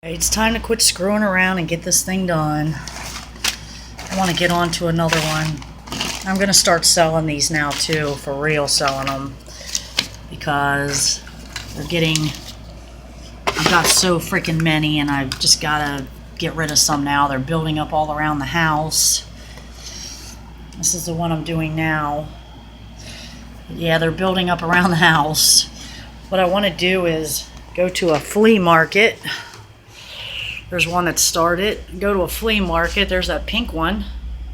It's time to quit screwing around and get this thing done. I want to get on to another one. I'm going to start selling these now too, for real selling them. Because they're getting, I've got so freaking many and I've just got to get rid of some now. They're building up all around the house. This is the one I'm doing now. Yeah, they're building up around the house. What I want to do is go to a flea market. There's one that started. Go to a flea market. There's that pink one.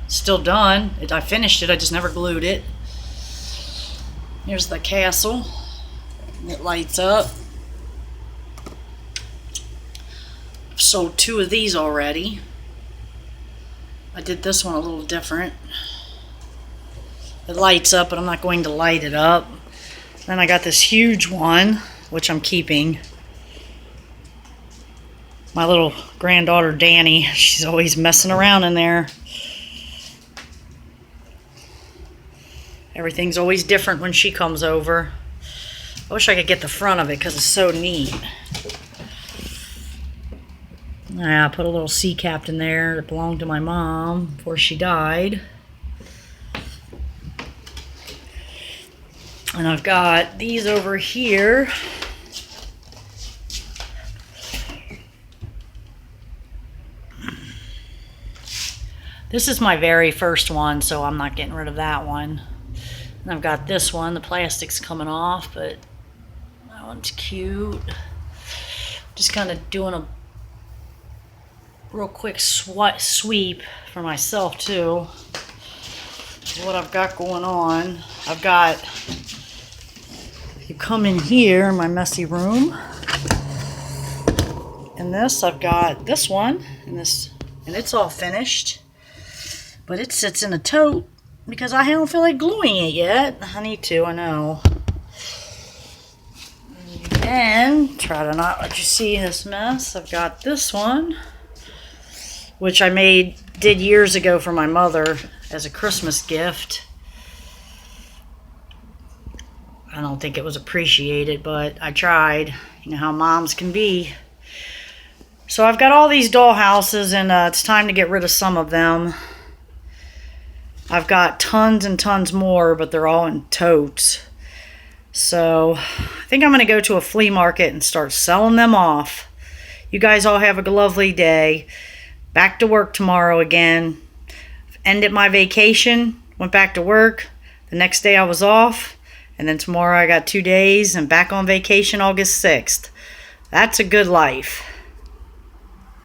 Still done. I finished it. I just never glued it. Here's the castle. It lights up. I've sold 2 of these already. I did this one a little different. It lights up, but I'm not going to light it up. Then I got this huge one, which I'm keeping. My little granddaughter Danny, she's always messing around in there. Everything's always different when she comes over. I wish I could get the front of it because it's so neat. I put a little sea captain there that belonged to my mom before she died. And I've got these over here. This is my very first one, so I'm not getting rid of that one. And I've got this one. The plastic's coming off, but that one's cute. Just kind of doing a real quick sweep for myself, too. What I've got going on. I've got, if you come in here in my messy room, in this, I've got this one, and it's all finished. But it sits in a tote because I don't feel like gluing it yet. I need to, I know. And try to not let you see this mess. I've got this one, which I did years ago for my mother as a Christmas gift. I don't think it was appreciated, but I tried. You know how moms can be. So I've got all these dollhouses, and it's time to get rid of some of them. I've got tons and tons more, but they're all in totes. So I think I'm going to go to a flea market and start selling them off. You guys all have a lovely day. Back to work tomorrow again. Ended my vacation, went back to work. The next day I was off. And then tomorrow I got 2 days and back on vacation August 6th. That's a good life.